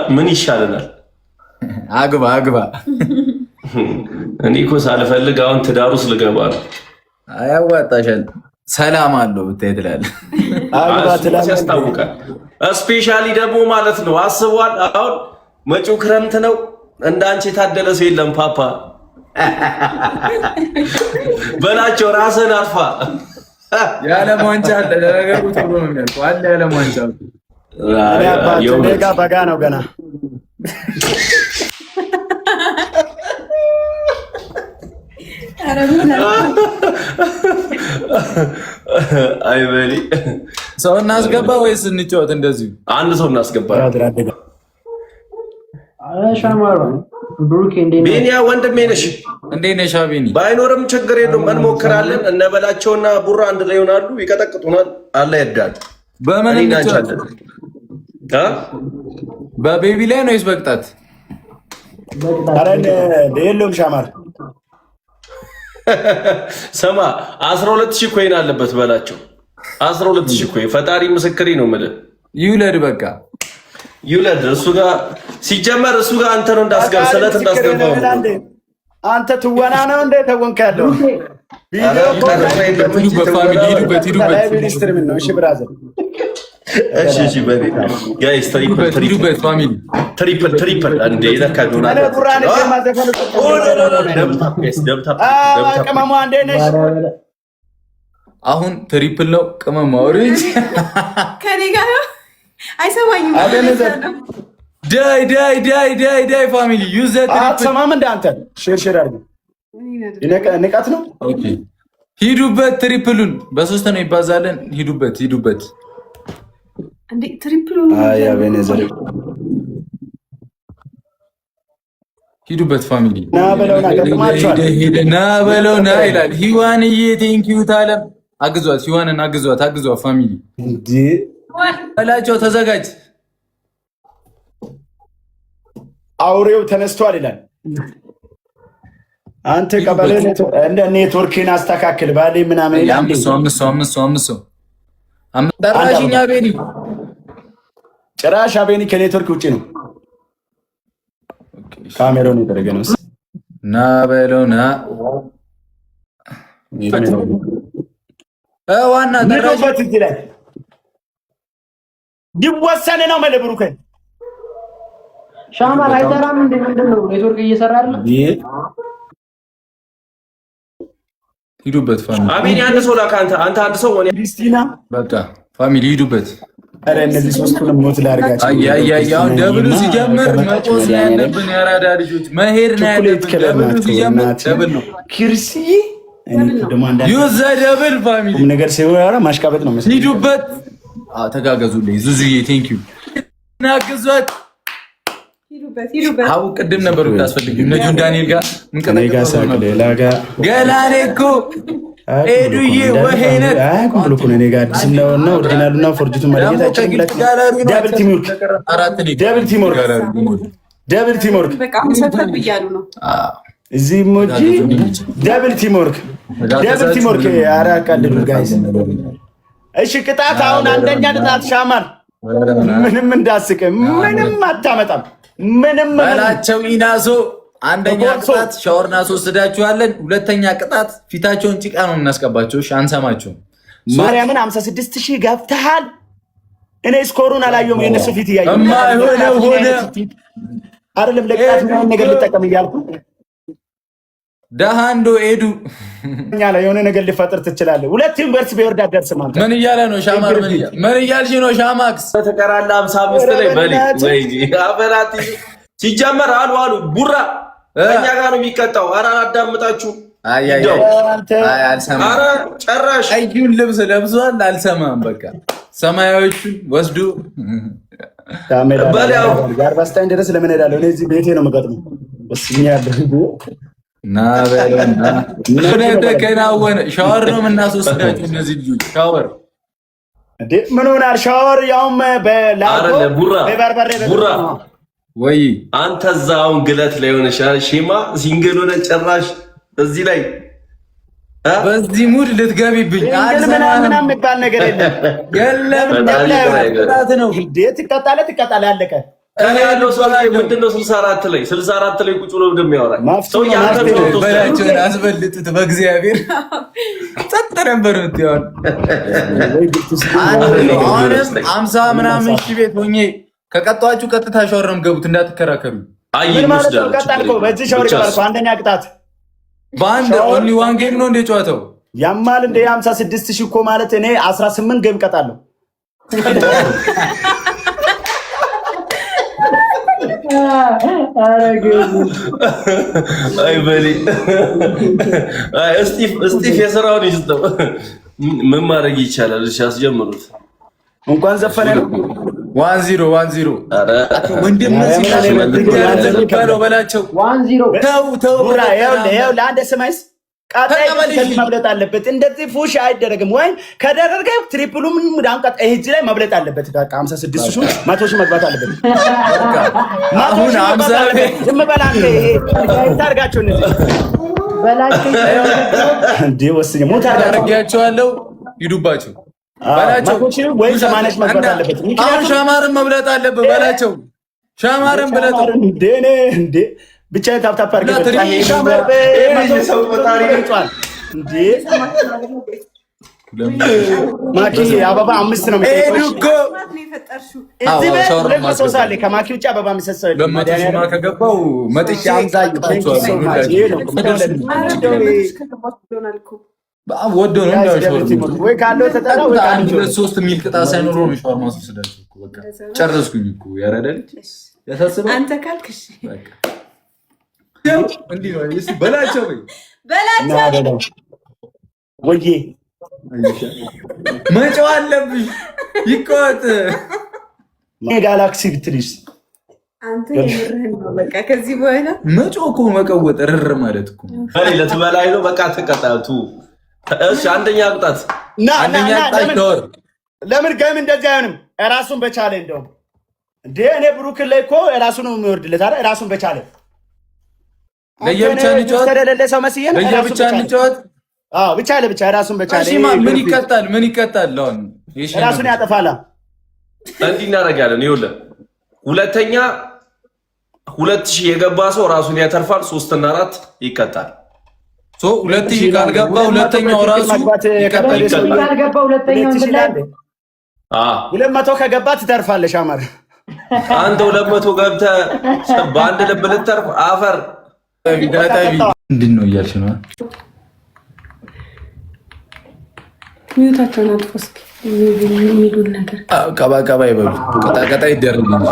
ምን ይሻለናል? አግባ እኔ እኮ ሳልፈልግ አሁን ትዳር ውስጥ ልገባ ነው። አያዋጣሻል። ሰላም አለው ብታይ ትላለህ። ያስታውቃል። ስፔሻሊ ደግሞ ማለት ነው አስቧል። አሁን መጪው ክረምት ነው። እንዳንቺ የታደለ ሰው የለም። ፓፓ በላቸው ራስህን አጥፋ። የዓለም ዋንጫ አለ። ለነገሩ ቶሎ ነው የሚያልቀው። አለ የዓለም ዋንጫ ጋ በጋ ነው ገና። አይ በሊ ሰው እናስገባ ወይስ እንጫወት? እንደዚሁ አንድ ሰው እናስገባ። ቤኒያ ወንድሜ ነሽ? እንዴት ነሽ ቤኒ? ባይኖርም ችግር የለውም እንሞክራለን። እነበላቸውና ቡራ አንድ ላይ ይሆናሉ፣ ይቀጠቅጡናል። አለ ይርዳል። በምን እንጫወት? በቤቢ ላይ ነው ወይስ በቅጣት? አረን የለውም ሻማር ስማ 12000 ኮይን አለበት በላቸው። 12000 ኮይን ፈጣሪ ምስክሬ ነው የምልህ። ይውለድ በቃ ይውለድ። እሱ ጋር ሲጀመር እሱ ጋር አንተ ነው እንዳስገባ ስለት እንዳስገባው አንተ ትወና ነው እንደ ተወንከ ያለው ጋይስ ትሪፕል አንዴ አሁን ትሪፕል ነው ቅመም አውሪጅ ከኔ ጋር አይሰማኝም። ዳይ ፋሚሊ ዩዝ ዘ ትሪፕል አትሰማም እንደ አንተ ሼር አድርግ። ንቀት ነው። ሂዱበት። ትሪፕሉን በሶስት ነው ይባዛለን። ሂዱበት እንዴ ትሪፕሉ አይ አቤኔዘር ሂዱበት ፋሚሊ ና በለውና ይላል። ሂዋንዬ ቴንኪዩ ታለም አግዟት። ሂዋንን አግዟት ፋሚሊ እንዴ በላቸው። ተዘጋጅ። አውሬው ተነስቷል ይላል። አንተ ቀበሌ እንደ ኔትወርክን አስተካክል ባሌ ምናምን ይላል። አምስት ጠራሽኛ ቤኒ ጭራሽ አቤኒ ከኔትወርክ ውጪ ነው። ካሜራውን የተደረገ ነው። ና በለውና ዋና ተራበት ይላል። ይወሰን ነው መለብሩከ ሻማር አይሰራም እንዴ? ምንድነው ኔትወርክ እየሰራ አይደል? ሂዱበት ፋሚሊ። አቤኒ አንድ ሰው ላካ። አንተ አንድ ሰው ወኔ ክሪስቲና በቃ ፋሚሊ ሂዱበት። አረ እነዚህ ሶስቱንም ሞት ላርጋቸው። አያያያው ደብሉ ሲጀምር መቆስ ነው ያለብን። ያራዳ ልጆች መሄድ ነው ያለብን። ደብሉ ሲጀምር ደብል ነው ክርስቲ ዩዘ ደብል ፋሚሊ ነገር ሲወራ ማሽቃበጥ ነው መሰለኝ። ሂዱበት። ተጋገዙልኝ። ዙዙዬ ቴንኪዩ ናግዟት። ሂዱበት። አው ቅድም ነበሩ ታስፈልጊ ነጁን ዳንኤል ጋር ምን ከነጋሳ ሌላ ጋር ገላኔ እኮ ኤዱዬ ወሄነት ኮምፕሎ ኮነ እኔ ጋር አዲስ ነው ኦሪጂናል ነው ፎርጅቱ ማለት አይችልም። ዳብል ቲምወርክ ዳብል ቲምወርክ በቃ ሰፈር ብያሉ ነው እዚህ ሞጂ ዳብል ቲምወርክ ኧረ ቀልዱ ጋይስ። እሺ ቅጣት አሁን አንደኛ ቅጣት ሻማር ምንም እንዳስቀ ምንም አታመጣም። ምንም በላቸው ኢናሶ አንደኛ ቅጣት ሻወር እናስወስዳችኋለን። ሁለተኛ ቅጣት ፊታቸውን ጭቃ ነው እናስቀባቸው። እሺ አንሰማቸውም። ማርያምን 56000 ገብተሃል። እኔ ስኮሩን አላየሁም። የነሱ ፊት እያየሁ ሆነ አይደለም ለቅጣት ምን ነገር ልጠቀም እያልኩ ዳሃንዶ ኤዱ እኛላ የሆነ ነገር ሊፈጥር ትችላለህ። ሁለት ዩኒቨርሲቲ በወርዳ ደርስ ማለት ምን እያለ ነው ሻማር? ምን እያልሽ ነው ሻማክስ? ተቀራላ 55 ላይ በል ወይ አበራት ሲጀመር አሉ ቡራ እኛ ጋር ነው የሚቀጣው። ኧረ አዳምጣችሁ አልሰማም። ኧረ ጨራሽ ቀዩን ልብስ ለብሷል። አልሰማም። በቃ ሰማያዊዎቹን ወስዱ ጋር ባስታኝ ድረስ ለምን ሄዳለሁ? እኔ እዚህ ቤቴ ነው የምቀጥመው። እስኛ ያደርጉ ና በለና ምን ተከናወነ? ሻወር ነው የምናስወስዳቸው እነዚህ ልጆች ሻወር እንዴ ምን ሆናል? ሻወር ያውም በላቆ በበርበሬ ቡራ ወይ አንተ እዛውን ግለት ላይ ሆነ ሺማ ሲንግል ሆነ ጭራሽ እዚህ ላይ በዚህ ሙድ ልትገቢብኝ ምናምን የሚባል ነገር የለም። የለም ነው እንዴት ትቀጣለህ? አለቀ። እኔ ያለው ሰው ላይ ምንድነው 64 ላይ ቁጭ ብሎ እንደሚያወራኝ ሰው በላቸውን አስበልጡት በእግዚአብሔር ጸጥ ነበር እንትያው አሁንም 50 ምናምን ሺህ ቤት ሆኜ ከቀጣችሁ ቀጥታ ሻወርም ገቡት እንዳትከራከሩ። ምን ማለት ነው? ቀጣልከው በዚህ ሻወር ይባልኩ አንደኛ ቅጣት በአንድ ኦንሊ ዋን ጌም ነው እንደ ጨዋታው ያማል እንደ 56000 እኮ ማለት እኔ 18 ጌም ቀጣለሁ። አይ በሊ አይ እስጢፍ የሰራውን ይስተው ምን ማድረግ ይቻላል? እሺ አስጀምሩት። እንኳን ዘፈነ ነው 10 አረ ወንድም ሲካለው በላቸው 10 ተው ቡራ ያው ለአንድ ስማይስ ቀጣይ መብለጥ አለበት። እንደዚህ ፉሽ አይደረግም ወይ ከደረገ ትሪፕሉም ዳንቀጥ እጅ ላይ መብለጥ አለበት። በቃ 56000 100,000 መግባት አለበት። አሁን 50 ዝም በላንተ ታርጋቸው እነዚህ በላቸው እንዴ ወስኝ ሞት አድርጋቸዋለሁ ይዱባቸው በላቸው ወይ 80 መግባት አለበት። አሁን ሻማርን መብለጥ አለበት በላቸው ሻማርን ብለጠው እንዴ ብቻ ታፕታፕ አድርገህ ሰው ቆጣሪ ይጫል እንዴ ማኪ አበባ 5 ነው ኤዱኮ እዚህ በሁለት ሰውሳለ ከማኪ ውጭ አበባ የሚሰሰው ለማዳኛ ከገባው መጥቼ ወዶ ነው እንዳው ወይ ካለው ተጣላ ወይ ካለው 3 ሚል ቅጣ ሳይኖረው ነው ሻወር ማስወሰዳችሁ እኮ በቃ ጨረስኩኝ እኮ ያረዳል ያሳስባል አንተ ካልክሽ በቃ እንዴ ነው እሺ በላቸው ወዬ መጫው አለብሽ ይቆጥ ጋላክሲ ብትልሽ አንተ የምርህን ነው በቃ ከዚህ በኋላ መጫው እኮ መቀወጥ ረር ማለት እኮ በሌለት በላይ ነው በቃ ተቀጣቱ። እሺ አንደኛ ቅጣት አንደኛ ቅጣት ዶር ለምን ገም እንደዚህ አይሆንም? ራሱን በቻለ እንደው እንዴ እኔ ብሩክ ላይ እኮ ራሱን ነው የሚወርድለት አይደል? ራሱን በቻለ ለየብቻ እንጫወት ተደለለ ሰው መስየን ለየብቻ እንጫወት። አዎ ብቻ ለብቻ ራሱን በቻለ እሺ ምን ይቀጣል አሁን ራሱን ያጠፋላ እንዲህ እናደርጋለን። ይኸውልህ ሁለተኛ 2000 የገባ ሰው ራሱን ያተርፋል። 3 እና 4 ይቀጣል። 2000 ካልገባ ሁለተኛው ራሱ ይቀጣል። ካልገባ ሁለተኛው እንትን 200 ከገባ ትተርፋለሽ። አማር አንተ 200 ገብተህ በአንድ ልብ ልትተርፍ አፈር ቢዳታቢ ምንድን ነው እያልሽ ነው? ሚዩታቸውን አጥፎ እስኪ የሚሉን ነገር ቀባ ይበሉ ቀጣ ይደረግ እንጂ